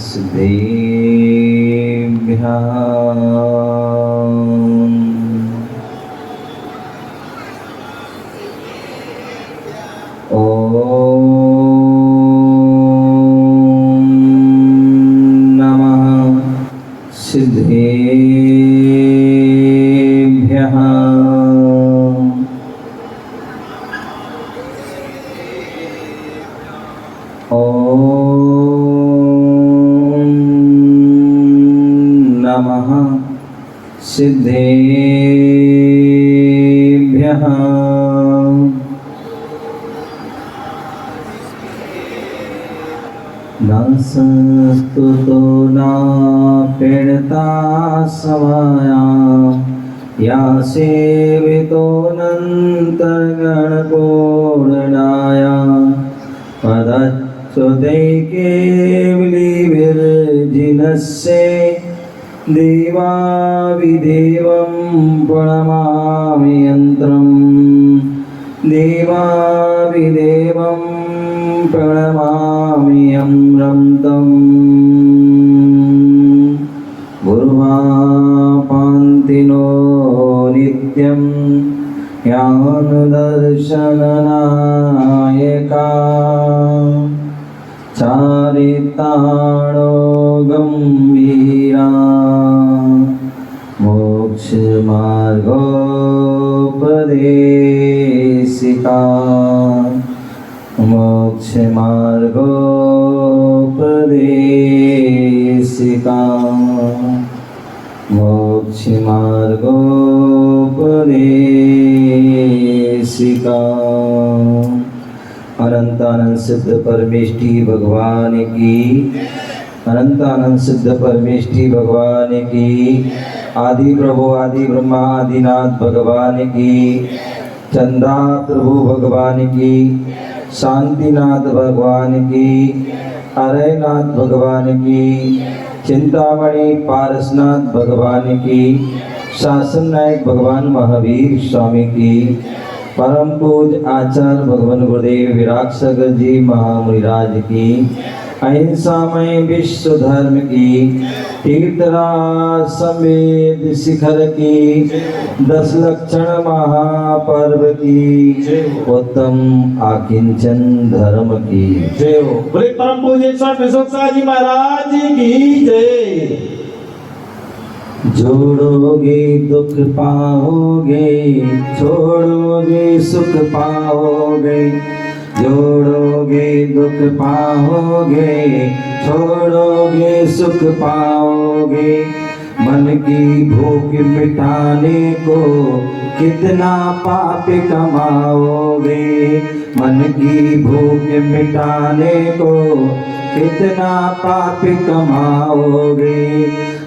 सिद्धेभ्यः ॐ नमः सिद्धेभ्यः नमः सिद्धेभ्यः न संस्तुतो न प्रणता समाया या सेवितो नन्तर्गणपूर्णाया पदच्युते केवली विर्जिनस्य देवाविदेवं प्रणमामि यन्त्रं देवाविदेवं प्रणमामि अम्रं तं गुरुवापान्तिनो नित्यं ज्ञानदर्शननायका चारिताणो गम्भीरा मोक्षमार्गोपदेशिका मोक्षमार्गोपदेशिका मोक्षमार्गोपदेशिका अनंत आनंद सिद्ध परमेष्ठी भगवान की अनंत आनंद सिद्ध परमेष्ठी भगवान की आदि प्रभु आदि ब्रह्मा आदिनाथ भगवान की चंदा प्रभु भगवान की शांतिनाथ भगवान की अरयनाथ भगवान की चिंतामणि पारसनाथ भगवान की शासन नायक भगवान महावीर स्वामी की परम पूज आचार्य भगवान गुरुदेव विराग सागर जी महामुनिराज की अहिंसामय विश्व धर्म की तीर्थराज समेत शिखर की 10 लक्षण महापर्व की उत्तम आकिंचन धर्म की जय हो। बोले परम पूज्य स्वामी जी महाराज की जय। जोड़ोगे दुख पाओगे छोड़ोगे सुख पाओगे जोड़ोगे दुख पाओगे छोड़ोगे सुख पाओगे मन की भूख मिटाने को कितना पाप कमाओगे मन की भूख मिटाने को कितना पाप कमाओगे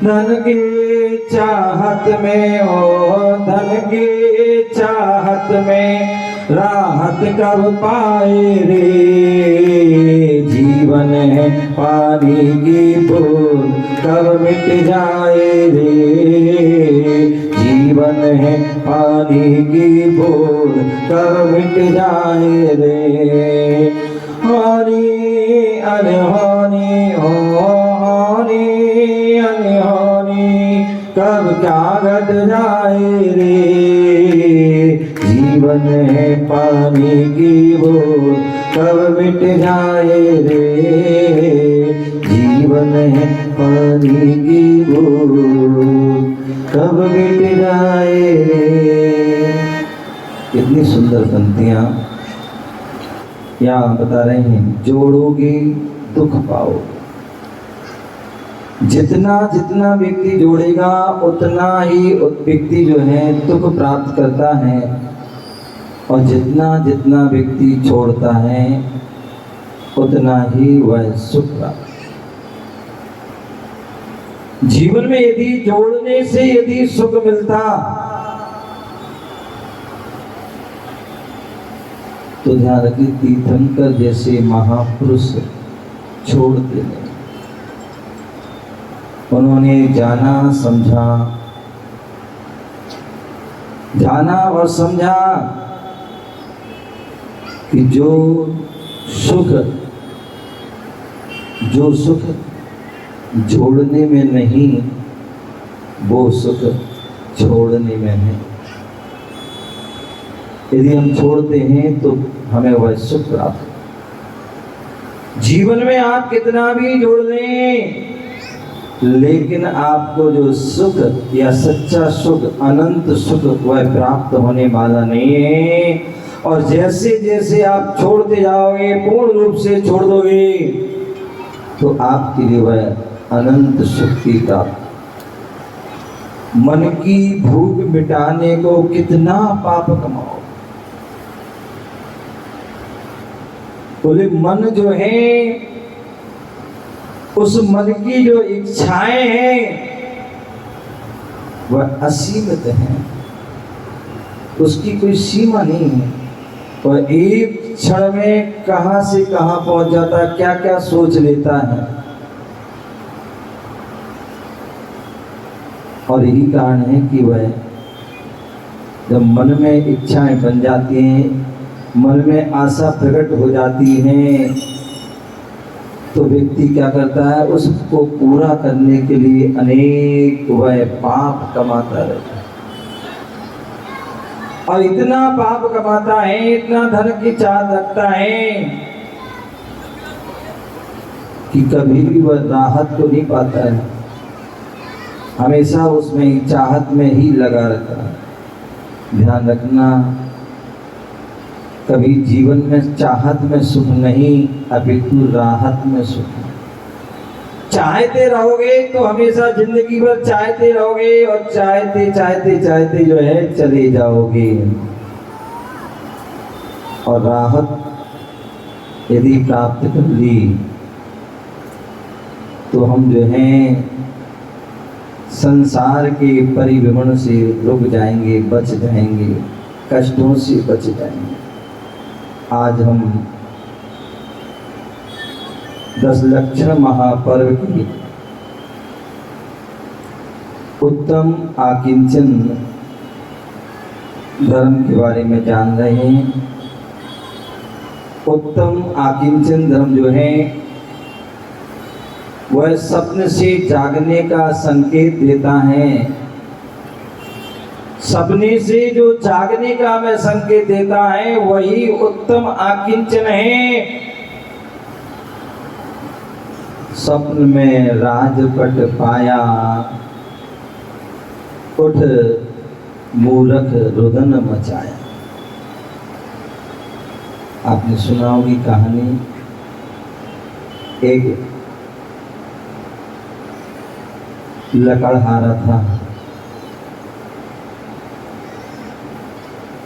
धन के चाहत में ओ धन के चाहत में राहत कब पाए रे जीवन है पानी की बूंद कब मिट जाए रे जीवन है पानी की बूंद कब मिट जाए रे हरी अनहोनी हो हरी अनहोनी कब क्या घट जाए रे जीवन है पानी की बूंद कब मिट जाए रे जीवन है पानी की बूंद कब मिट जाए रे। कितनी सुंदर पंक्तियां यहाँ बता रहे हैं। जोड़ोगे दुख पाओगे जितना जितना व्यक्ति जोड़ेगा उतना ही व्यक्ति जो है दुख प्राप्त करता है और जितना जितना व्यक्ति छोड़ता है उतना ही वह सुख प्राप्त। जीवन में यदि जोड़ने से यदि सुख मिलता तो ध्यान रखिए तीर्थंकर जैसे महापुरुष छोड़ते नहीं। उन्होंने जाना और समझा कि जो सुख जोड़ने में नहीं, वो सुख छोड़ने में है। यदि हम छोड़ते हैं तो हमें वह सुख प्राप्त। जीवन में आप कितना भी जोड़ लें, लेकिन आपको जो सुख या सच्चा सुख, अनंत सुख, वह प्राप्त होने वाला नहीं है। और जैसे जैसे आप छोड़ते जाओगे, पूर्ण रूप से छोड़ दोगे, तो आपके लिए वह अनंत सुख की प्राप्त। मन की भूख मिटाने को कितना पाप कमाओ। बोले मन जो है, उस मन की जो इच्छाएं हैं वह असीमित है, उसकी कोई सीमा नहीं है। वह एक क्षण में कहां से कहां पहुंच जाता है, क्या क्या सोच लेता है। और यही कारण है कि वह जब मन में इच्छाएं बन जाती हैं, मन में आशा प्रकट हो जाती है, तो व्यक्ति क्या करता है, उसको पूरा करने के लिए अनेक वह पाप कमाता रहता है। और इतना पाप कमाता है, इतना धन की चाहत रखता है कि कभी भी वह राहत को नहीं पाता है, हमेशा उसमें ही चाहत में ही लगा रहता है। ध्यान रखना, कभी जीवन में चाहत में सुख नहीं, अपितु राहत में सुख है। चाहते रहोगे तो हमेशा जिंदगी भर चाहते रहोगे, और चाहते चाहते चाहते जो है चले जाओगे। और राहत यदि प्राप्त कर ली तो हम जो हैं संसार के परिभ्रमण से रुक जाएंगे, बच जाएंगे, कष्टों से बच जाएंगे। आज हम 10 लक्षण महापर्व की उत्तम आकिंचन धर्म के बारे में जान रहे हैं। उत्तम आकिंचन धर्म जो है वह स्वप्न से जागने का संकेत देता है। सपने से जो जागने का हमें संकेत देता है वही उत्तम आकिंचन है। स्वप्न में राजपट पाया, उठ मूरख रुदन मचाया। आपने सुना होगी कहानी, एक लकड़हारा था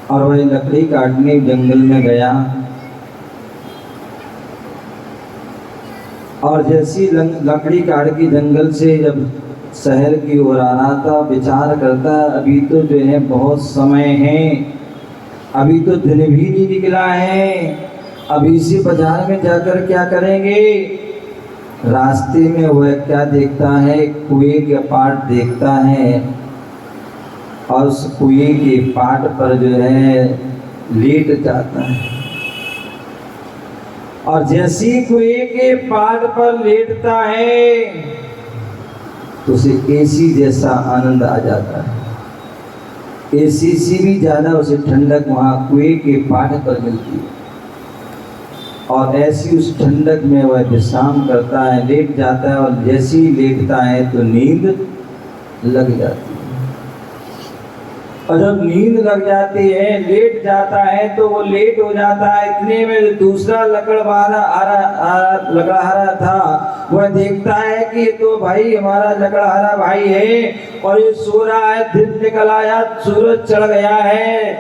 और वह लकड़ी काटने जंगल में गया, और जैसी लकड़ी काट के जंगल से जब शहर की ओर आ रहा था, विचार करता अभी तो जो है बहुत समय है, अभी तो दिन भी नहीं निकला है, अभी से बाजार में जाकर क्या करेंगे। रास्ते में वह क्या देखता है, कुएं के पाट देखता है, और उस कुएं के पाट पर जो है लेट जाता है। और जैसी कुएं के पाट पर लेटता है तो उसे एसी जैसा आनंद आ जाता है। एसी से भी ज़्यादा उसे ठंडक वहाँ कुएं के पाट पर मिलती है, और ऐसी उस ठंडक में वह विश्राम करता है, लेट जाता है, और जैसे ही लेटता है तो नींद लग जाती है। और जब नींद लग जाती है, लेट जाता है, तो वो लेट हो जाता है। इतने में दूसरा लकड़हारा था, वह देखता है कि ये तो भाई हमारा लकड़हारा भाई है, और ये सो रहा है, दिन निकल आया, सूरज चढ़ गया है,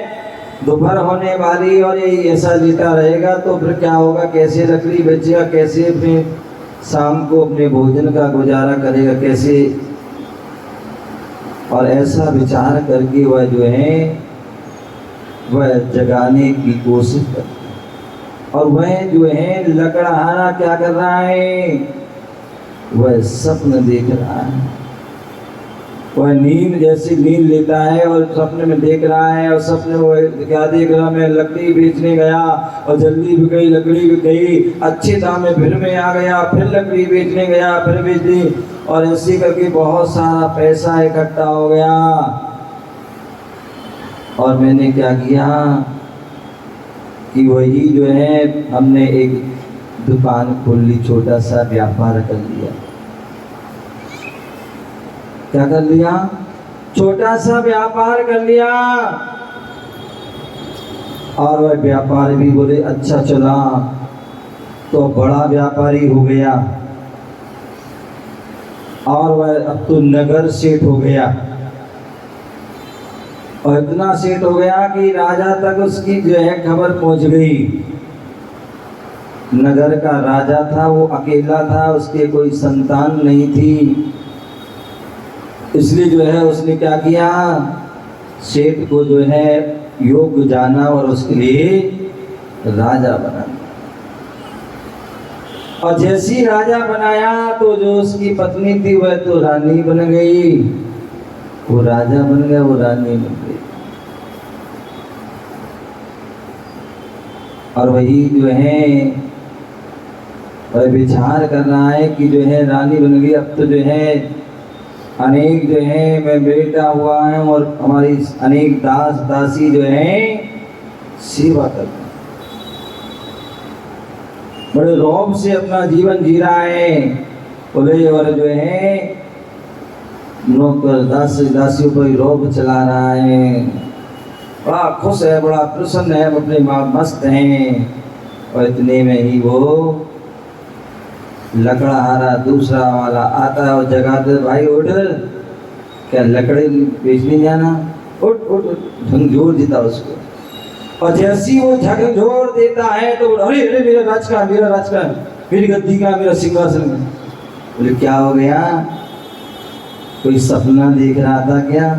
दोपहर होने वाली, और ये ऐसा लेटा रहेगा तो फिर क्या होगा, कैसे लकड़ी बेचेगा, कैसे अपने शाम को अपने भोजन का गुजारा करेगा, कैसे। और ऐसा विचार करके वह जो है वह जगाने की कोशिश करता है। और वह जो है लकड़हारा क्या कर रहा है, वह सपन देख रहा है। वह नींद जैसी नींद लेता है और सपने में देख रहा है, और सपने वो क्या देख रहा, मैं लकड़ी बेचने गया और जल्दी बिक गई, लकड़ी बिक गई, अच्छे दाम में फिर मैं आ गया, फिर लकड़ी बेचने गया, फिर बेच दी, और ऐसे करके बहुत सारा पैसा इकट्ठा हो गया। और मैंने क्या किया कि वही जो है हमने एक दुकान खोल ली, छोटा सा व्यापार कर लिया। क्या कर लिया? छोटा सा व्यापार कर लिया। और वह व्यापार भी बोले अच्छा चला, तो बड़ा व्यापारी हो गया, और वह अब तो नगर सेठ हो गया, और इतना सेठ हो गया कि राजा तक उसकी जो है खबर पहुंच गई। नगर का राजा था, वो अकेला था, उसके कोई संतान नहीं थी, इसलिए जो है उसने क्या किया, सेठ को जो है योग्य जाना और उसके लिए राजा बना। और जैसी राजा बनाया तो जो उसकी पत्नी थी वह तो रानी बन गई, वो राजा बन गया, वो रानी बन गई। और वही जो है वह विचार कर रहा है कि जो है रानी बन गई, अब तो जो है अनेक जो है मैं बेटा हुआ है और हमारी अनेक दास दासी जो है सेवा करते हैं, बड़े रौब से अपना जीवन जी रहा है। बोले और जो है नौकर दास दासियों पर रौब चला रहा है, बड़ा खुश है, बड़ा प्रसन्न है, अपने माँ मस्त हैं। और इतने में ही वो लकड़हारा दूसरा वाला आता है और जगाते, भाई उठ, क्या लकड़ी बेचने जाना, उठ उठ, झंझोर देता उसको। और जैसी वो झकझोर देता है तो अरे अरे मेरा राजकाज, मेरा राजकाज, मेरी गद्दी का, मेरा सिंहासन। बोले क्या हो गया, कोई सपना देख रहा था क्या?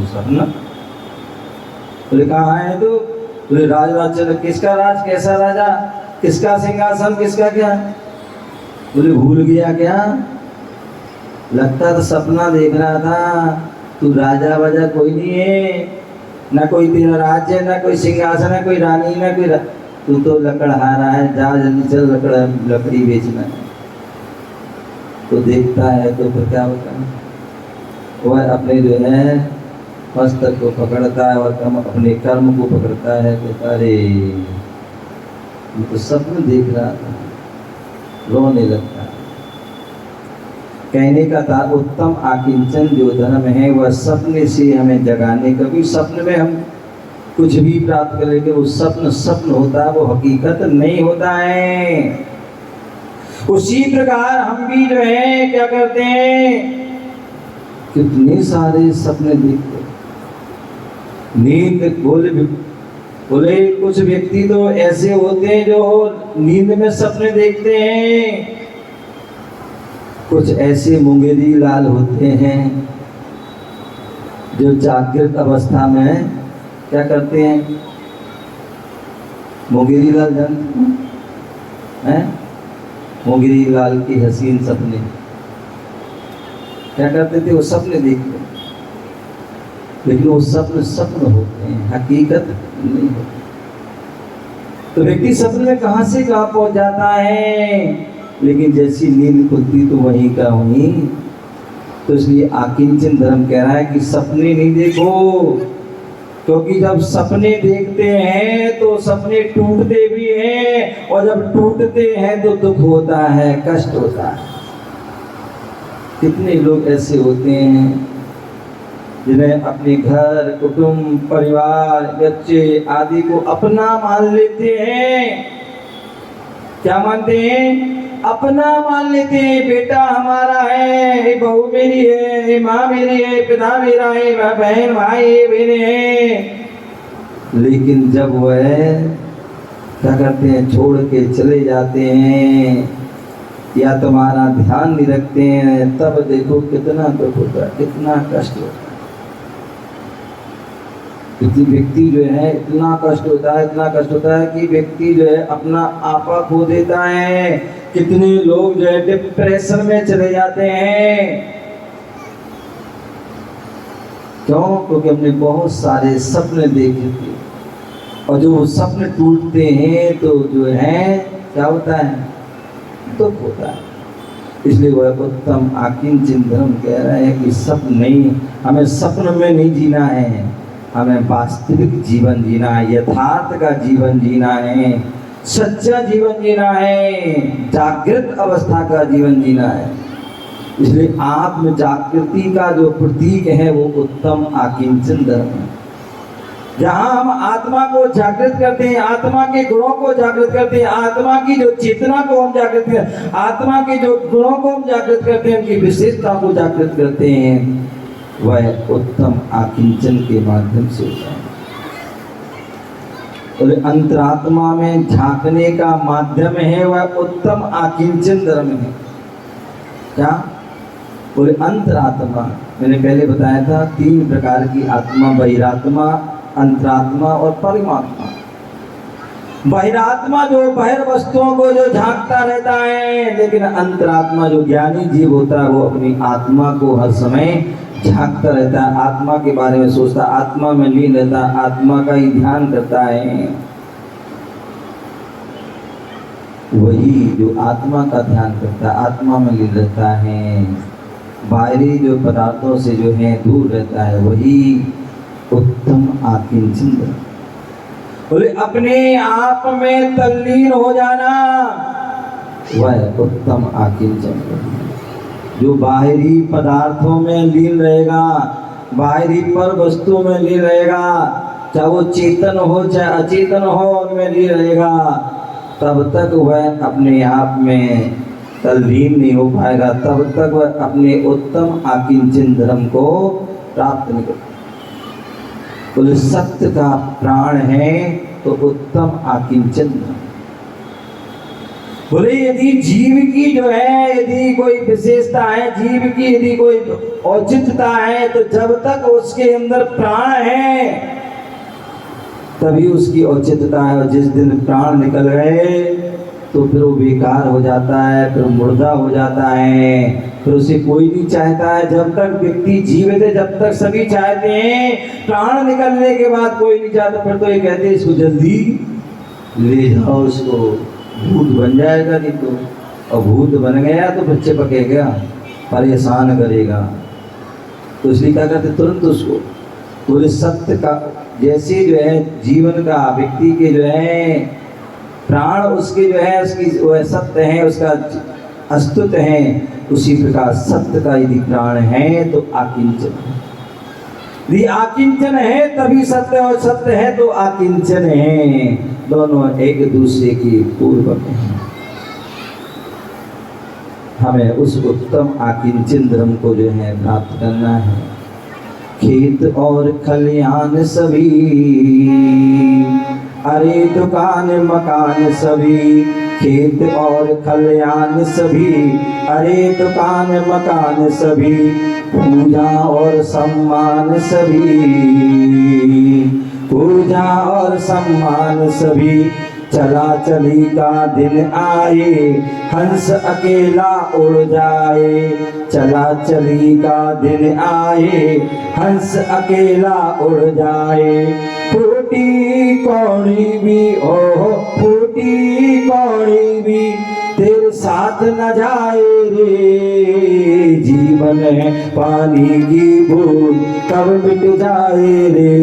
सपना? बोले कहाँ है तू? बोले राज राज चल, किसका राज, कैसा राजा, किसका सिंहासन, किसका क्या? बोले भूल गया क्या? लगता तो सपना देख रहा था, तू राजा वाजा कोई नहीं है, ना कोई तेरा राज्य, ना कोई सिंहासन, ना कोई रानी, ना कोई तू तो लकड़हारा है, जा जल्दी चल, लकड़ी बेचना है। तो देखता है तो फिर क्या होता है, वह अपने जो है मस्तक को पकड़ता है और अपने कर्म को पकड़ता है। तो अरे तो सपना देख रहा था, रोने लगता है। कहने का था उत्तम आकिंचन जो धर्म है वह सपने से हमें जगाने, कभी स्वप्न में हम कुछ भी प्राप्त कर लेते, वो सपन सपन होता है, वो हकीकत नहीं होता है। उसी प्रकार हम भी जो है क्या करते हैं, कितने सारे सपने देखते। नींद बोले कुछ व्यक्ति तो ऐसे होते हैं जो नींद में सपने देखते हैं, कुछ ऐसे मुंगेरी लाल होते हैं जो जागृत अवस्था में क्या करते हैं। मुंगेरी लाल जानते हैं? मुंगेरी लाल की हसीन सपने क्या करते थे, वो सपने देखते, लेकिन वो सपने सपन होते हैं, हकीकत नहीं होती। तो व्यक्ति सपने में कहां से कहां पहुंच जाता है, लेकिन जैसी नींद खुलती तो वहीं का वहीं। तो इसलिए आकिंचन धर्म कह रहा है कि सपने नहीं देखो, क्योंकि जब सपने देखते हैं तो सपने टूटते भी हैं, और जब टूटते हैं तो दुख होता है, कष्ट होता है। कितने लोग ऐसे होते हैं जिन्हें अपने घर, कुटुंब, परिवार, बच्चे आदि को अपना मान लेते हैं। क्या मानते हैं? अपना मान लेते हैं। बेटा हमारा है, बहू मेरी है, माँ मेरी है, पिता मेरा है, बहन भाई बहने हैं। लेकिन जब वह क्या करते हैं, छोड़ के चले जाते हैं या तुम्हारा ध्यान नहीं रखते हैं, तब देखो कितना दुख होता है, कितना कष्ट होता है। किसी व्यक्ति जो है इतना कष्ट होता है, इतना कष्ट होता है कि व्यक्ति जो है अपना आपा खो देता है। कितने लोग जो है डिप्रेशन में चले जाते हैं। क्यों? क्योंकि हमने बहुत सारे सपने देखे थे, और जो सपने टूटते हैं तो जो है क्या होता है? दुख होता है। इसलिए वह उत्तम आकिंचन धर्म कह रहा है कि सपन नहीं, हमें सपन में नहीं जीना है, हमें वास्तविक जीवन जीना है, यथार्थ का जीवन जीना है, सच्चा जीवन जीना है, जागृत अवस्था का जीवन जीना है। इसलिए आत्म जागृति का जो प्रतीक है वो उत्तम आकिंचन धर्म है, जहाँ हम आत्मा को जागृत करते हैं, आत्मा के गुणों को जागृत करते हैं, आत्मा की जो चेतना को हम जागृत करते हैं, आत्मा के जो गुणों को हम जागृत करते हैं, उनकी विशेषता को जागृत करते हैं, वह उत्तम आकिंचन के माध्यम से होता है। तो अंतरात्मा में झांकने का माध्यम है वह उत्तम आकिंचन धर्म है। क्या? और अंतरात्मा, मैंने पहले बताया था 3 प्रकार की आत्मा, बहिरात्मा, अंतरात्मा और परमात्मा। बहिरात्मा जो बाहर वस्तुओं को जो झांकता रहता है, लेकिन अंतरात्मा जो ज्ञानी जीव होता है वो अपनी आत्मा को हर समय झांकता रहता है, आत्मा के बारे में सोचता, आत्मा में लीन रहता है, आत्मा का ही ध्यान करता है। वही जो आत्मा का ध्यान करता है, आत्मा में लीन रहता है, बाहरी जो पदार्थों से जो है दूर रहता है, वही उत्तम आकिंचन। बोले अपने आप में तल्लीन हो जाना, वह उत्तम आकिंचन। जो बाहरी पदार्थों में लीन रहेगा, बाहरी पर वस्तु में लीन रहेगा, चाहे वो चेतन हो चाहे अचेतन हो, उनमें लीन रहेगा, तब तक वह अपने आप में तल्लीन नहीं हो पाएगा, तब तक वह अपने उत्तम आकिंचन धर्म को प्राप्त नहीं कर। बोले सत्य का प्राण है तो उत्तम आकिंचन। बोले यदि जीव की जो है यदि कोई विशेषता है, जीव की यदि कोई औचित्यता है, तो जब तक उसके अंदर प्राण है तभी उसकी औचित्यता है, और जिस दिन प्राण निकल गए तो फिर वो बेकार हो जाता है, फिर मुर्दा हो जाता है, फिर उसे कोई नहीं चाहता है। जब तक व्यक्ति जीवित है, जब तक सभी चाहते हैं, प्राण निकलने के बाद कोई नहीं चाहता, फिर तो ये कहते हैं इसको जल्दी ले जाओ, इसको भूत बन जाएगा नहीं तो, और भूत बन गया तो बच्चे पकेगा, परेशान करेगा, तो इसलिए क्या करते तुरंत उसको। तो सत्य का जैसे जो है जीवन का व्यक्ति के जो है प्राण उसके जो है उसकी वह सत्य है, उसका अस्तित्व है, उसी प्रकार सत्य का यदि प्राण है तो आकिंचन है। यदि आकिंचन है तभी सत्य, और सत्य है तो आकिंचन है, दोनों एक दूसरे के पूर्वक हैं। हमें उस उत्तम आकिंचन धर्म को जो है प्राप्त करना है। खेत और खलियान सभी, अरे दुकान मकान सभी, खेत और खलियान सभी, अरे दुकान मकान सभी, पूजा और सम्मान सभी, पूजा और सम्मान सभी, चला चली का दिन आए, हंस अकेला उड़ जाए, चला चली का दिन आए, हंस अकेला उड़ जाए, फूटी कौड़ी भी ओह फूटी कौड़ी भी तेरे साथ न जाए रे, जीवन है पानी की बूंद कब मिट जाए रे,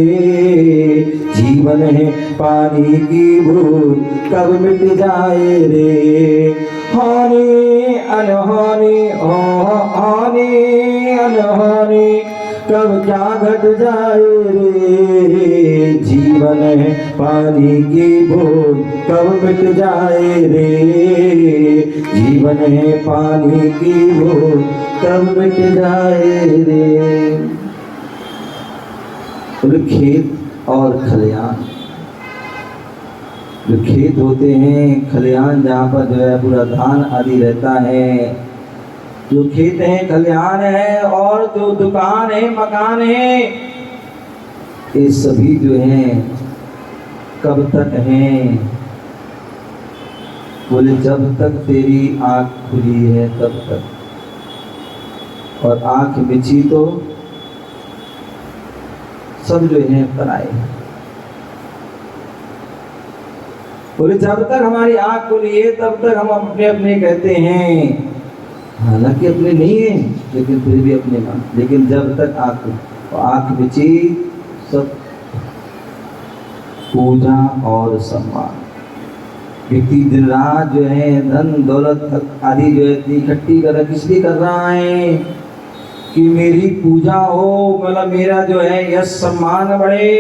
जीवन है पानी की बूंद कब मिट जाए रे, हानि अनहानि ओ हानि अनहानि कब क्या घट जाए रे, जीवन है पानी की बूंद कब मिट जाए रे, जीवन है पानी की बूंद कब मिट जाए रे। तो खेत और खलियान, जो खेत होते हैं, खलियान जहाँ पर जो है पूरा धान आदि रहता है, जो खेत है खलियान है, और जो दुकान है मकान है, ये सभी जो हैं कब तक हैं? बोले जब तक तेरी आँख खुली है तब तक, और आँख मिची तो सब जो है पराए। बोले जब तक हमारी आंख खुली है तब तक हम अपने अपने कहते हैं, हालांकि अपने नहीं है लेकिन फिर भी अपने मान। लेकिन जब तक आंख बिची सब पूजा और सम्मान। व्यक्ति दिन रात जो है धन दौलत आदि जो है इकट्ठी कर किस लिए कर रहा है कि मेरी पूजा हो, मतलब मेरा जो है यश सम्मान बढ़े,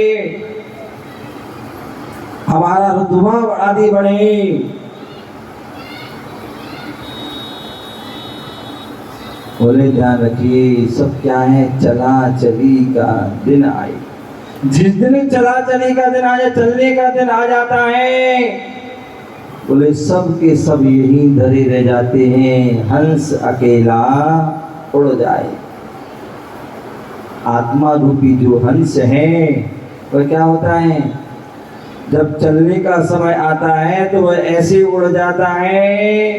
हमारा रुतबा आदि बढ़े। बोले ध्यान रखिए सब क्या है, चला चली का दिन आए। जिस दिन चला चली का दिन आ जाए, चलने का दिन आ जाता है, बोले सब के सब यही धरे रह जाते हैं, हंस अकेला उड़ जाए। आत्मा रूपी जो हंस है वह क्या होता है, जब चलने का समय आता है तो वह ऐसे उड़ जाता है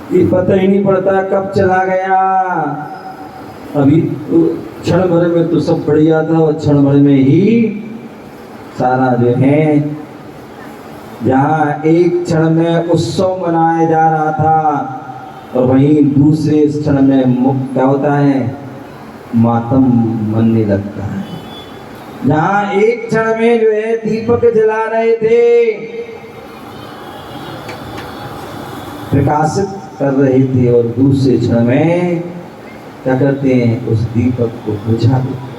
कि पता ही नहीं पड़ता कब चला गया। अभी क्षण भर में तो सब बढ़िया था और क्षण भर में ही सारा जो है, जहाँ एक क्षण में उत्सव मनाया जा रहा था और वहीं दूसरे क्षण में क्या होता है, मातम मनने लगता है। जहाँ एक क्षण में जो है दीपक जला रहे थे, प्रकाशित कर रहे थे, और दूसरे क्षण में क्या करते हैं, उस दीपक को बुझा देते।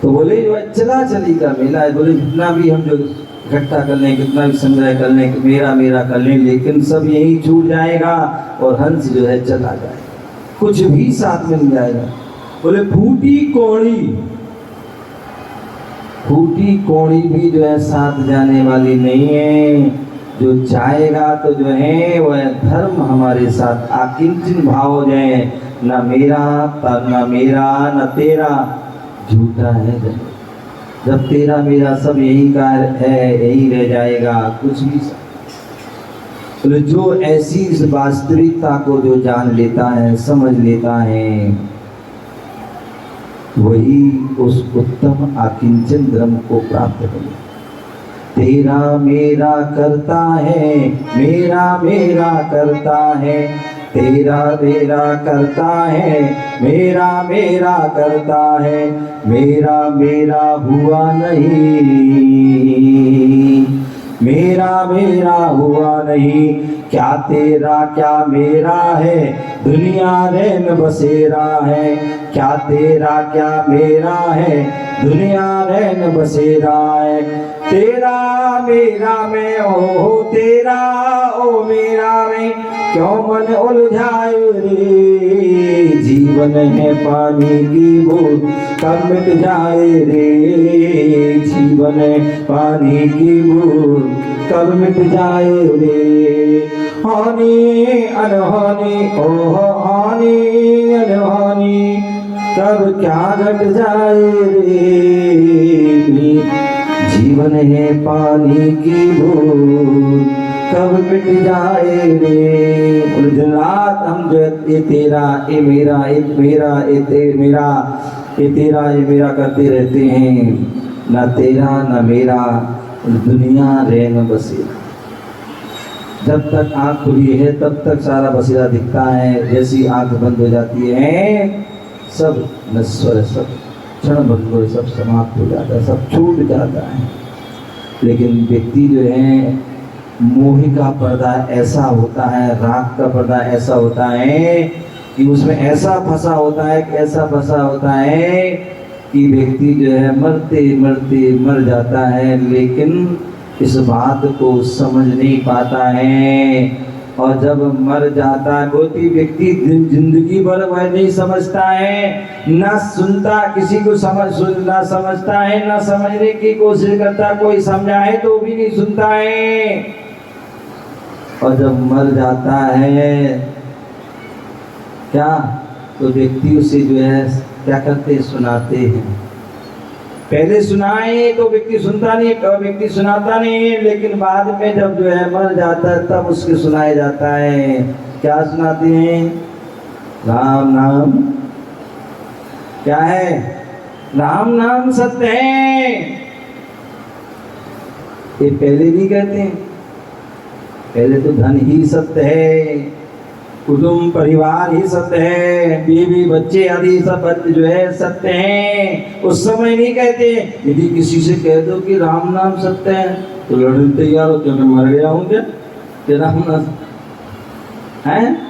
तो बोले जो चला चली का मेला है, बोले जितना भी हम जो इकट्ठा कर लें, कितना भी संग्रह कर लें, मेरा मेरा कर लें, लेकिन सब यही छूट जाएगा और हंस जो है चला जाएगा, कुछ भी साथ में नहीं जाएगा। बोले फूटी कौड़ी भी जो है साथ जाने वाली नहीं है। जो जाएगा तो जो है वह धर्म हमारे साथ आकिंचन भाव हो जाए, न मेरा न तेरा, झूठा है जब तेरा मेरा सब यही का है, यही रह जाएगा, कुछ भी। तो जो ऐसी इस वास्तविकता को जो जान लेता है, समझ लेता है, वही उस उत्तम आकिंचन धर्म को प्राप्त करे। तेरा मेरा करता है, मेरा मेरा करता है, तेरा मेरा करता है, मेरा मेरा करता है, मेरा मेरा हुआ नहीं, मेरा मेरा हुआ नहीं। क्या तेरा क्या मेरा है, दुनिया रैन बसेरा है। क्या तेरा क्या मेरा है, दुनिया रैन बसेरा है। तेरा मेरा में ओ तेरा ओ मेरा में, क्यों मन उलझाए रे। जीवन है पानी की बूंद, कब मिट जाए रे। जीवन है पानी की बूंद, कब मिट जाए रे। हानि अनहानि ओ हानि अनहानि, कब क्या घट जाए रे। जीवन है पानी की बूंद, कब मिट जाए रे। और दिन रात हम जो ये तेरा ये मेरा, एक मेरा ये मेरा, ये तेरा ये मेरा करते रहते हैं, ना तेरा ना मेरा, दुनिया रैन बसेरा। जब तक आँख खुली है तब तक सारा बसेरा दिखता है, जैसी आँख बंद हो जाती है सब नश्वर, सब क्षण भंगुर, सब समाप्त हो जाता है, सब छूट जाता है। लेकिन व्यक्ति जो है मोह का पर्दा ऐसा होता है, राग का पर्दा ऐसा होता है कि उसमें ऐसा फंसा होता है, कैसा फंसा होता है कि व्यक्ति जो है मरते मरते मर जाता है, लेकिन इस बात को समझ नहीं पाता है। और जब मर जाता है कोई व्यक्ति जिंदगी भर वह नहीं समझता है, ना सुनता, किसी को ना समझता है, ना समझने की कोशिश करता, कोई समझाए तो भी नहीं सुनता है। और जब मर जाता है क्या, तो व्यक्ति उसे जो है क्या करते हैं, सुनाते हैं। पहले सुनाए तो व्यक्ति सुनता नहीं, व्यक्ति सुनाता नहीं, लेकिन बाद में जब जो है मर जाता है तब उसके सुनाया जाता है। क्या सुनाते हैं, राम नाम क्या है? राम नाम सत्य है। ये पहले नहीं कहते हैं, पहले तो धन ही सत्य है, कुटुंब परिवार ही सत्य है, बीवी बच्चे आदि सब जो है सत्य हैं। उस समय नहीं कहते। यदि किसी से कह दो कि राम नाम सत्य है तो लड़ने तैयार हो, मैं मर गया हूँ क्या राम नाम है?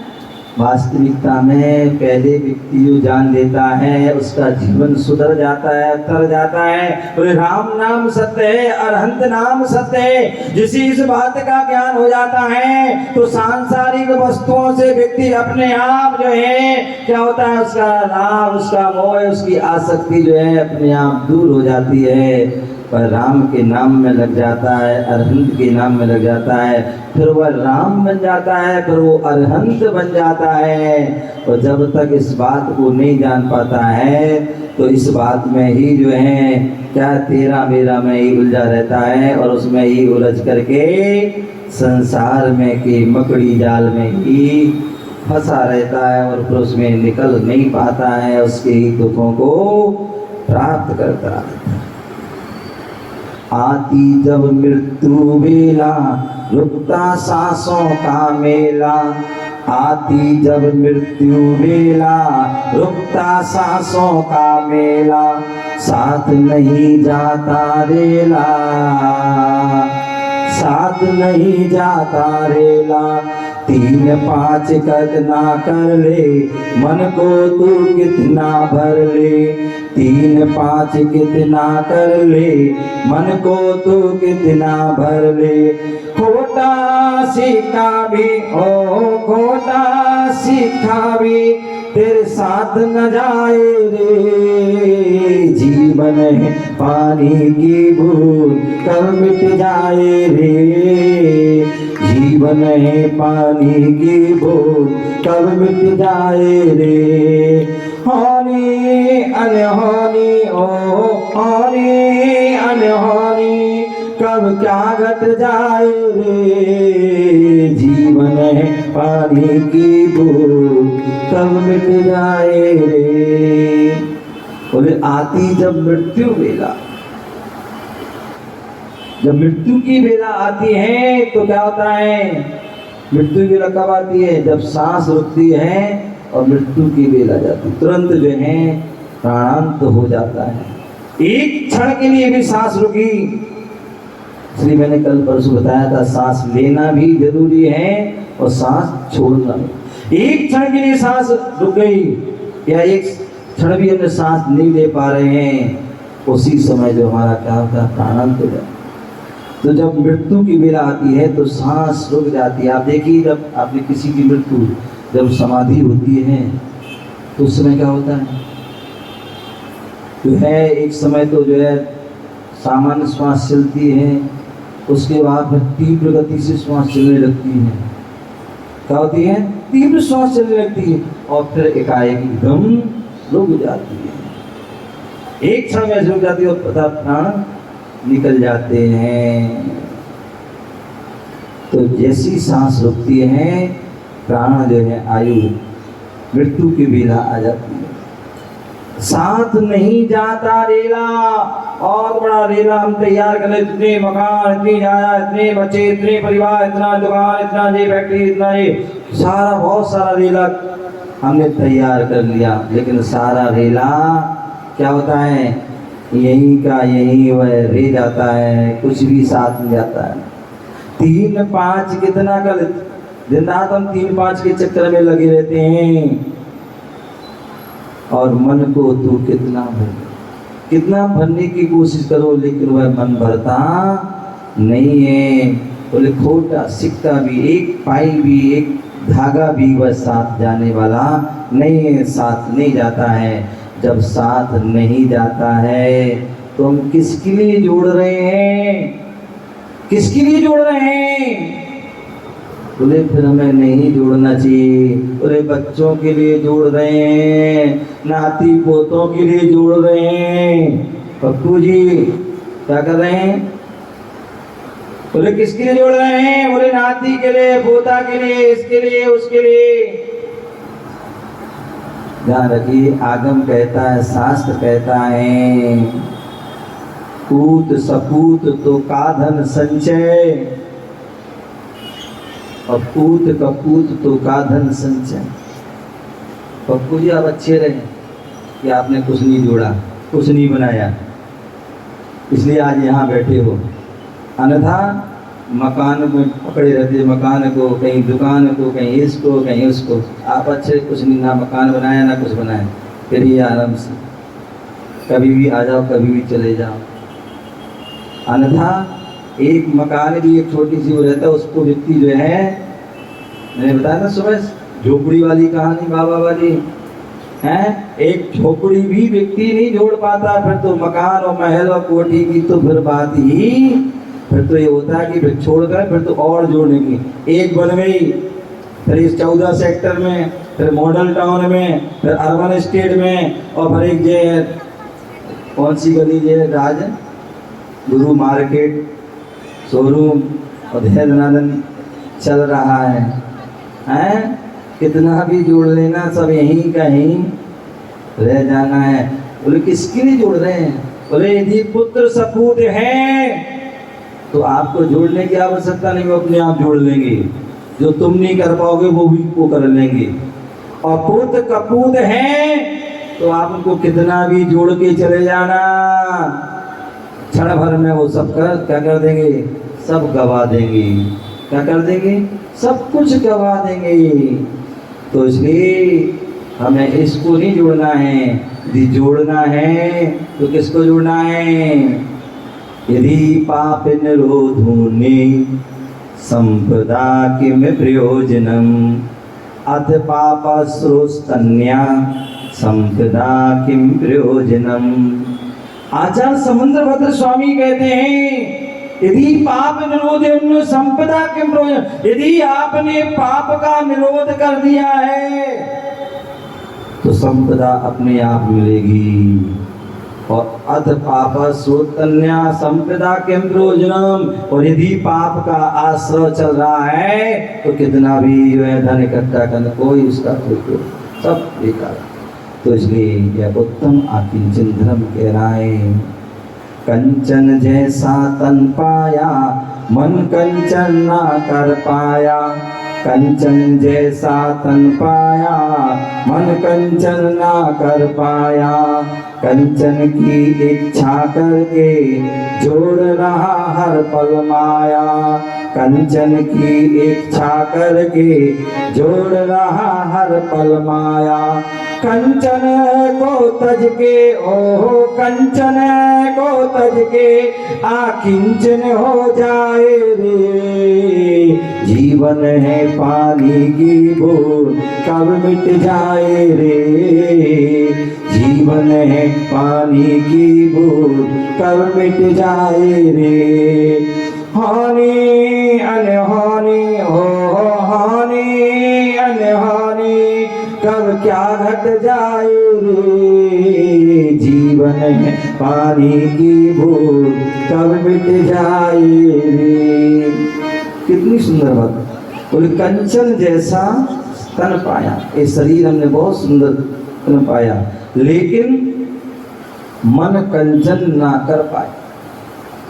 वास्तविकता में पहले व्यक्ति जो जान लेता है उसका जीवन सुधर जाता है, तर जाता है। बोले राम नाम सत्य है, अरहंत नाम सत्य है। जिसे इस बात का ज्ञान हो जाता है तो सांसारिक वस्तुओं से व्यक्ति अपने आप जो है क्या होता है, उसका लाभ, उसका मोह, उसकी आसक्ति जो है अपने आप दूर हो जाती है। पर राम के नाम में लग जाता है, अरहंत के नाम में लग जाता है, फिर वह राम बन जाता है, फिर वो अरहंत बन जाता है। और जब तक इस बात को नहीं जान पाता है तो इस बात में ही जो है क्या तेरा मेरा में ही उलझा रहता है और उसमें ही उलझ करके संसार में के मकड़ी जाल में ही फंसा रहता है और फिर उसमें निकल नहीं पाता है, उसके ही दुखों को प्राप्त करता है। आती जब मृत्यु बेला रुकता सांसों का मेला, आती जब मृत्यु बेला रुकता सांसों का मेला, साथ नहीं जाता रेला, साथ नहीं जाता रेला। 3-5 कितना कर ले, मन को तू कितना भर ले, 3-5 कितना कर ले, मन को तू कितना भर ले। खोटा सिक्का भी ओ खोटा सिक्का भी तेरे साथ न जाए रे, जीवन है पानी की बूंद कब मिट जाए रे, जीवन है पानी की बूंद कब मिट जाए रे। हानि अनहानि ओ हानि अनहानि कब क्या घट जाए रे, जीवन है पानी की बूंद कब मिट जाए रे। बोले आती जब मृत्यु बेला, जब मृत्यु की बेला आती है तो क्या होता है? मृत्यु की बेला कब आती है? जब सांस रुकती है और मृत्यु की बेला जाती, तुरंत जो है प्राणांत हो जाता है। एक क्षण के लिए भी सांस रुकी, इसलिए मैंने कल परसों बताया था सांस लेना भी जरूरी है और सांस छोड़ना भी। एक क्षण के लिए सांस रुक गई या एक क्षण भी हमने सांस नहीं ले पा रहे हैं, उसी समय जो हमारा क्या होता है? प्राणांत हो जाता है। तो जब मृत्यु की बेला आती है तो सांस रुक जाती है। आप देखिए जब आपने किसी की मृत्यु जब समाधि होती है तो उस समय क्या होता है? जो है एक समय तो जो है सामान्य श्वास चलती है, उसके बाद फिर तीव्र गति से श्वास चलने लगती है। क्या होती है? तीव्र श्वास चलने लगती है और फिर एकाएक एकदम रुक जाती है। एक क्षण में रुक जाती है और पता प्राण निकल जाते हैं। तो जैसी सांस रुकती है प्राण जो है आयु मृत्यु की बेला आ जाती है। साथ नहीं जाता रेला, और बड़ा रेला हम तैयार कर ले, इतने मकान, इतनी जाया, इतने बच्चे, इतने परिवार, इतना दुकान, इतना ये फैक्ट्री, इतना ये सारा बहुत सारा रेला हमने तैयार कर लिया, लेकिन सारा रेला क्या होता है? यहीं का यहीं वह रह जाता है, कुछ भी साथ नहीं जाता है। 3-5 कितना कर, दिन रात हम 3-5 के चक्कर में लगे रहते हैं और मन को तू कितना भर, कितना भरने की कोशिश करो लेकिन वह मन भरता नहीं है। बोले खोटा सिक्का भी, एक पाई भी, एक धागा भी वह साथ जाने वाला नहीं है, साथ नहीं जाता है। जब साथ नहीं जाता है तो हम किसके लिए जोड़ रहे हैं? किसके लिए जोड़ रहे हैं? बोले फिर हमें नहीं जोड़ना चाहिए। बोले बच्चों के लिए जोड़ रहे हैं, नाती पोतों के लिए जोड़ रहे हैं। पप्पू जी क्या कर रहे हैं? बोले किसके लिए जोड़ रहे हैं? बोले नाती के लिए, पोता के लिए, इसके लिए, उसके लिए। ध्यान रखिए, आगम कहता है, शास्त्र कहता है, पूत सपूत तो काधन संचय, और पूत कपूत तो काधन संचय। पप्पू जी आप अच्छे रहे कि आपने कुछ नहीं जोड़ा, कुछ नहीं बनाया, इसलिए आज यहाँ बैठे हो। अन्यथा मकान में पकड़े रहते, मकान को, कहीं दुकान को, कहीं इसको, कहीं उसको। आप अच्छे कुछ नहीं, ना मकान बनाया ना कुछ बनाया, फिर ये आराम से कभी भी आ जाओ, कभी भी चले जाओ। अन्यथा एक मकान की एक छोटी सी वो रहता है, उसको व्यक्ति जो है, मैंने बताया ना सुबह झोपड़ी वाली कहानी बाबा वाली है, एक झोपड़ी भी व्यक्ति नहीं जोड़ पाता, फिर तो मकान और महल और कोठी की तो फिर बात ही, फिर तो ये होता है कि फिर छोड़ कर फिर तो और जोड़ने की। एक बन गई, फिर इस 14 सेक्टर में, फिर मॉडल टाउन में, फिर अर्बन स्टेट में, और फिर एक जे कौन सी गली जे राज गुरु मार्केट शोरूम और धैर्यनादन चल रहा है, हैं? कितना भी जोड़ लेना, सब यहीं कहीं रह जाना है। बोले किसके लिए जोड़ रहे हैं? बोले यदि पुत्र सपूत हैं तो आपको जोड़ने की आवश्यकता नहीं, वो अपने आप जोड़ लेंगे। जो तुम नहीं कर पाओगे वो भी वो कर लेंगे। और पुत्र कपूत हैं तो आप उनको कितना भी जोड़ के चले जाना, क्षण भर में वो सब क्या कर देंगे? सब गवा देंगे। क्या कर देंगे? सब कुछ गवा देंगे। तो इसलिए हमें इसको नहीं जोड़ना है। यदि जोड़ना है तो किसको जोड़ना है? यदि पाप निरोधोने संपदा किम प्रयोजनम, अथ पापस्रोस्तन्या संपदा किम प्रयोजनम। आचार्य समुद्रभद्र स्वामी कहते हैं, यदि पाप निरोध संपदा किम प्रयोजन। यदि आपने पाप का निरोध कर दिया है तो संपदा अपने आप मिलेगी। और अध पाप सोतन्या संपदा किम प्रयोजनम। और यदि पाप का आश्रय चल रहा है तो कितना भी जो है धन इकट्ठा करना, कोई उसका कोई सब बेकार। तो इसलिए यह उत्तम आकिंचन धर्म कह रहा है। कंचन जैसा तन पाया, मन कंचन ना कर पाया। कंचन जैसा तन पाया, मन कंचन ना कर पाया। कंचन की इच्छा करके जोड़ रहा हर पल माया। कंचन की इच्छा करके जोड़ रहा हर पल माया। कंचन को तज के, ओहो कंचन को तज के आकिंचन हो जाए रे। जीवन है पानी की बूंद कब मिट जाए रे। जीवन है पानी की बूंद कब मिट जाए रे। हानि अनहानि हो, हानि अनहानि कब क्या घट जाए रे। जीवन है पानी की बूंद कब मिट जाए रे। कितनी सुंदर बात। बोले कंचन जैसा तन पाया, ये शरीर हमने बहुत सुंदर तन पाया, लेकिन मन कंचन ना कर पाए।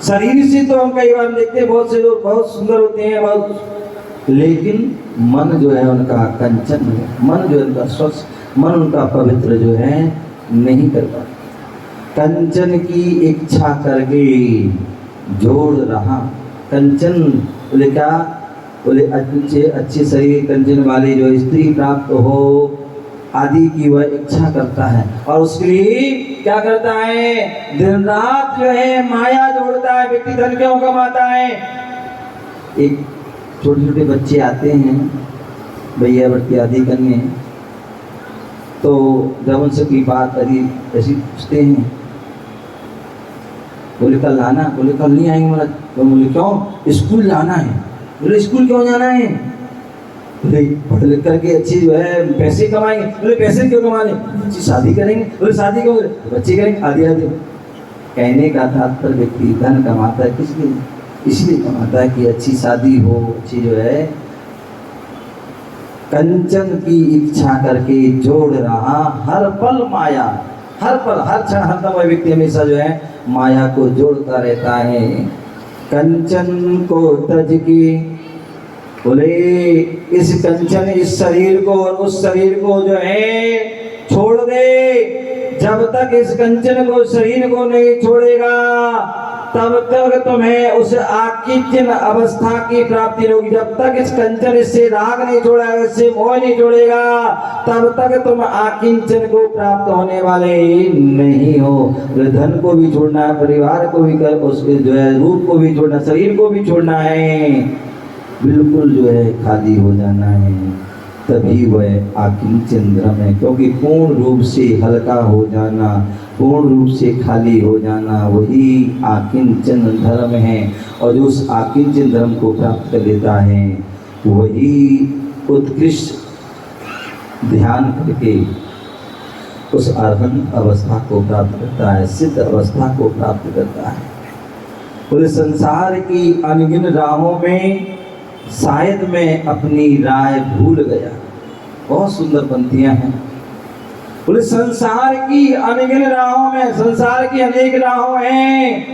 शरीर से तो हम कई बार देखते हैं बहुत से लोग बहुत सुंदर होते हैं बहुत, लेकिन मन जो है उनका कंचन है, मन जो है उनका स्वच्छ, मन उनका पवित्र जो है नहीं कर पाता। कंचन की इच्छा करके जोड़ रहा। कंचन बोले क्या? बोले अच्छे शरीर कंचन वाली जो स्त्री प्राप्त हो आदि की वह इच्छा करता है, और उसके लिए क्या करता है? दिन रात जो है माया जोड़ता है। व्यक्ति धन क्यों कमाता है? एक छोटे छोटे बच्चे आते हैं भैया बट्टी आदि करने, तो जब उनसे कोई बात ऐसी पूछते हैं, बोले कल आना। बोले कल नहीं आएंगे मतलब। तो बोले क्यों? स्कूल जाना है। बोले स्कूल क्यों जाना है? बोले पढ़ लिख करके अच्छी जो है पैसे कमाएंगे। बोले पैसे क्यों कमाने? अच्छी शादी करेंगे। बोले शादी क्यों? बच्चे करेंगे आदि आदि। कहने का तात्पर्य व्यक्ति धन कमाता है किस लिए? इसलिए कमाता है कि अच्छी शादी हो, अच्छी जो है कंचन की इच्छा करके जोड़ रहा हर पल माया, हर पल हर क्षण हरदम वह व्यक्ति हमेशा जो है माया को जोड़ता रहता है। कंचन को तज के, बोले इस कंचन इस शरीर को और उस शरीर को जो है छोड़ दे। जब तक इस कंचन को शरीर को नहीं छोड़ेगा तब तक तुम्हें उस आकिंचन अवस्था की प्राप्ति होगी। जब तक इस कंचन इससे राग नहीं छोड़ेगा, इससे मोह नहीं छोड़ेगा, तब तक तुम आकिंचन को प्राप्त होने वाले नहीं हो। धन को भी छोड़ना है, परिवार को भी कर, उसके जो है रूप को भी छोड़ना, शरीर को भी छोड़ना है, बिल्कुल जो है खाली हो जाना है, तभी वह आकिंचन धर्म है। क्योंकि पूर्ण रूप से हल्का हो जाना, पूर्ण रूप से खाली हो जाना, वही आकिंचन धर्म है। और जो उस आकिंचन धर्म को प्राप्त कर लेता है वही उत्कृष्ट ध्यान करके उस अरहंत अवस्था को प्राप्त करता है, सिद्ध अवस्था को प्राप्त करता है। पूरे संसार की अनगिन राहों में शायद मैं अपनी राय भूल गया। बहुत सुंदर पंक्तियां हैं। बोले संसार की अनगिन राहों में, संसार की अनेक राहों हैं,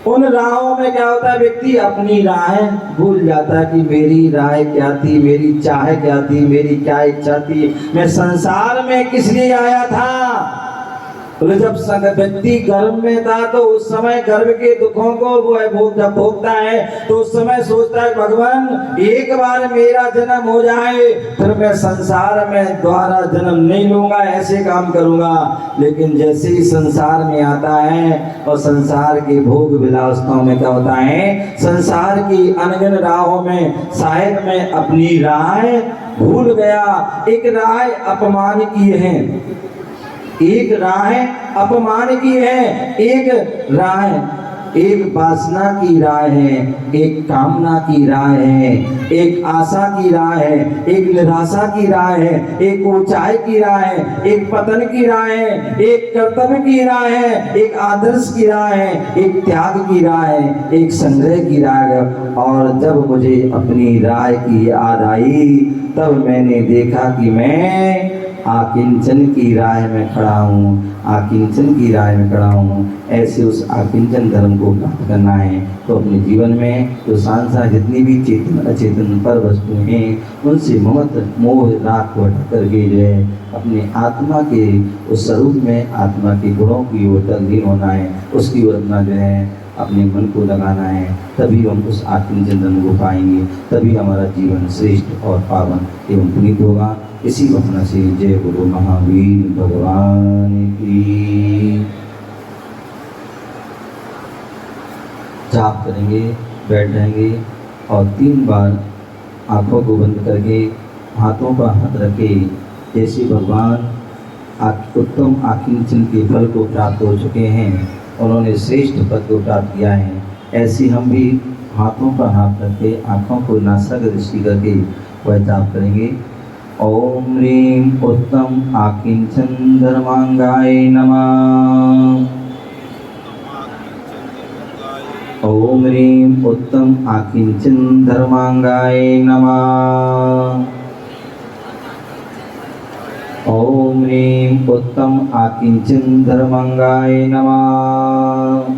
उन राहों में क्या होता है, व्यक्ति अपनी राय भूल जाता है कि मेरी राय क्या थी, मेरी चाह क्या थी, मेरी क्या इच्छा थी, मैं संसार में किस लिए आया था। बोले जब व्यक्ति गर्भ में था तो उस समय गर्भ के दुखों को वो जब भोगता है तो उस समय सोचता है भगवान एक बार मेरा जन्म हो जाए फिर मैं संसार में दोबारा जन्म नहीं लूंगा, ऐसे काम करूंगा। लेकिन जैसे ही संसार में आता है और संसार के भोग विलासताओं में क्या होता है, संसार की अनगिन राहों में शायद मैं अपनी राय भूल गया। एक राय अपमान की है, एक राय अपमान की है, एक राय एक वासना की राय है, एक कामना की राय है, एक आशा की राय है, एक निराशा की राय है, एक ऊंचाई की राय है, एक पतन की राय है, एक कर्तव्य की राय है, एक आदर्श की राय है, एक त्याग की राय है, एक संग्रह की राय है। और जब मुझे अपनी राय की याद आई तब मैंने देखा कि मैं आकिंचन की राय में खड़ा हूँ, आकिंचन की राय में खड़ा हूँ। ऐसे उस आकिंचन धर्म को प्राप्त करना है तो अपने जीवन में जो सांसार जितनी भी चेतन अचेतन पर वस्तुएं हैं उनसे ममत्व मोह राग को हटा करके जो है अपने आत्मा के उस स्वरूप में आत्मा के गुणों की ओर तल्लीन होना है, उसकी ओर अपना जो है अपने मन को लगाना है। तभी हम उस आकिंचन धर्म को पाएंगे, तभी हमारा जीवन श्रेष्ठ और पावन एवं पुनीत होगा। इसी भावना से जय गुरु महावीर भगवान की। जाप करेंगे, बैठ जाएंगे और 3 बार आंखों को बंद करके हाथों पर हाथ रखे, जैसे भगवान उत्तम आकिंचन के फल को प्राप्त हो चुके हैं, उन्होंने श्रेष्ठ पद को प्राप्त किया है, ऐसे हम भी हाथों पर हाथ रखे आंखों को नासिका दृष्टि करके वह जाप करेंगे। ओम ह्रीं उत्तम आकिंचन धर्मांगाय नमः। ओम ह्रीं उत्तम आकिंचन धर्मांगाय नमः। ओम ह्रीं उत्तम आकिंचन धर्मांगाय नमः।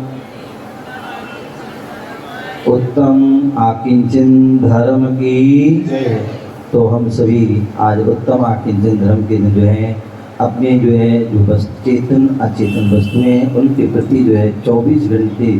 उत्तम आकिंचन धर्म की जय। तो हम सभी आज उत्तम आकिंचन धर्म के जो है अपने जो है जो चेतन अचेतन वस्तुएं उनके प्रति जो है 24 घंटे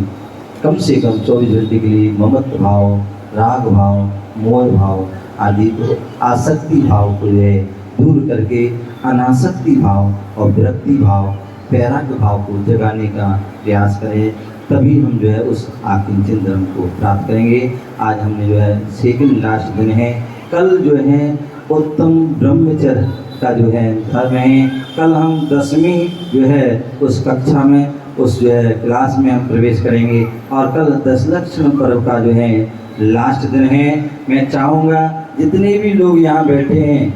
कम से कम 24 घंटे के लिए ममत्व भाव, राग भाव, मोह भाव आदि को आसक्ति भाव को जो है दूर करके अनासक्ति भाव और विरक्ति भाव, वैराग्य भाव को जगाने का प्रयास करें। तभी हम जो है उस आकिंचन धर्म को प्राप्त करेंगे। आज हमने जो है सेकंड लास्ट दिन है, कल जो है उत्तम ब्रह्मचर्य का जो है धर्म है। कल हम 10वीं जो है उस कक्षा में उस जो है क्लास में हम प्रवेश करेंगे और कल 10 लक्षण पर्व का जो है लास्ट दिन है। मैं चाहूँगा जितने भी लोग यहाँ बैठे हैं,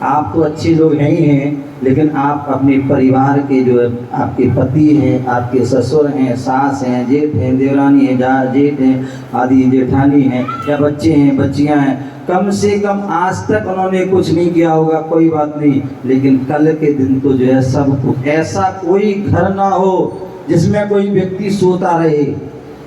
आप तो अच्छे लोग हैं ही हैं, लेकिन आप अपने परिवार के जो है आपके पति हैं, आपके ससुर हैं, सास हैं, जेठ हैं, देवरानी हैं, जेठ हैं आदि जेठानी हैं या बच्चे हैं, बच्चियां हैं, कम से कम आज तक उन्होंने कुछ नहीं किया होगा, कोई बात नहीं, लेकिन कल के दिन तो जो है सबको, ऐसा कोई घर ना हो जिसमें कोई व्यक्ति सोता रहे।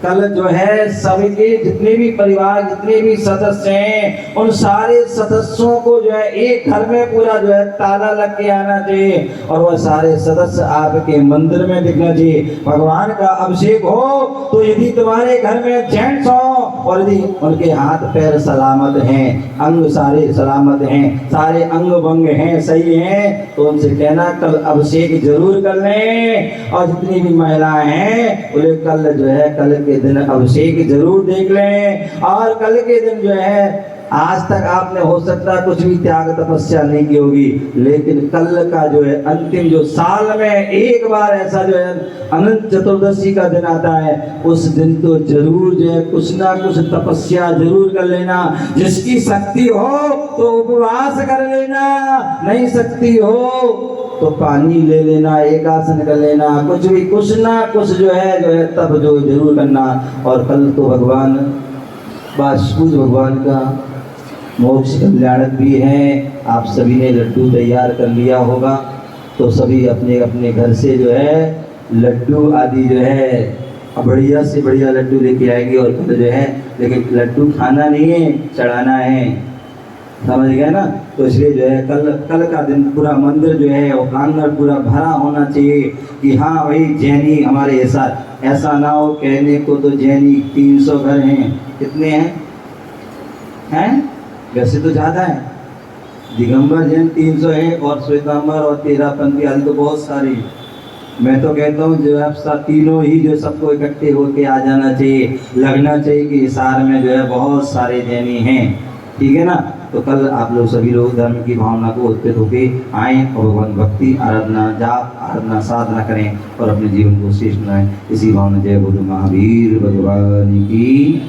कल जो है सबके जितने भी परिवार, जितने भी सदस्य हैं, उन सारे सदस्यों को जो है एक घर में पूरा जो है ताला लग के आना चाहिए और वह सारे सदस्य आपके मंदिर में दिखना चाहिए। भगवान का अभिषेक हो तो यदि तुम्हारे घर में जेंट्स हो और यदि उनके हाथ पैर सलामत हैं, अंग सारे सलामत हैं, सारे अंग भंग हैं, सही हैं, तो उनसे कहना कल अभिषेक जरूर कर लें। और जितनी भी महिलाएं हैं उन्हें कल जो है कल के दिन अभिषेक जरूर देख लें। और कल के दिन जो है, आज तक आपने हो सकता है कुछ भी त्याग तपस्या नहीं की होगी, लेकिन कल का जो है अंतिम, जो साल में एक बार ऐसा जो है अनंत चतुर्दशी का दिन आता है, उस दिन तो जरूर जो है कुछ ना कुछ तपस्या जरूर कर लेना। जिसकी शक्ति हो तो उपवास कर लेना, नहीं शक्ति हो तो पानी ले लेना, एक आसन कर लेना, कुछ भी कुछ ना कुछ जो है तब जो जरूर करना। और कल तो भगवान वासुदेव भगवान का मोक्ष कल्याणक भी है। आप सभी ने लड्डू तैयार कर लिया होगा, तो सभी अपने अपने घर से जो है लड्डू आदि जो है बढ़िया से बढ़िया लड्डू लेके आएंगे। और कल जो है, लेकिन लड्डू खाना नहीं है, चढ़ाना है, समझ गए ना। तो इसलिए जो है कल का दिन पूरा मंदिर जो है वो प्रांगण पूरा भरा होना चाहिए कि हाँ भाई जैनी हमारे ऐसा ना हो कहने को तो जैनी 300 घर हैं। कितने हैं? वैसे तो ज़्यादा है, दिगंबर जैन 300 है और श्वेतांबर और 13 पंथी आदि तो बहुत सारी। मैं तो कहता हूँ जो है सब तीनों ही जो सबको इकट्ठे होके आ जाना चाहिए, लगना चाहिए कि हिसार में जो है बहुत सारे जैनी हैं, ठीक है ना। तो कल आप लोग सभी लोग धर्म की भावना को उत्पन्न होके आएँ और भगवान भक्ति आराधना जाप आराधना साधना करें और अपने जीवन को श्रेष्ठ बनाएं। इसी भावना जय गुरु महावीर भगवान की।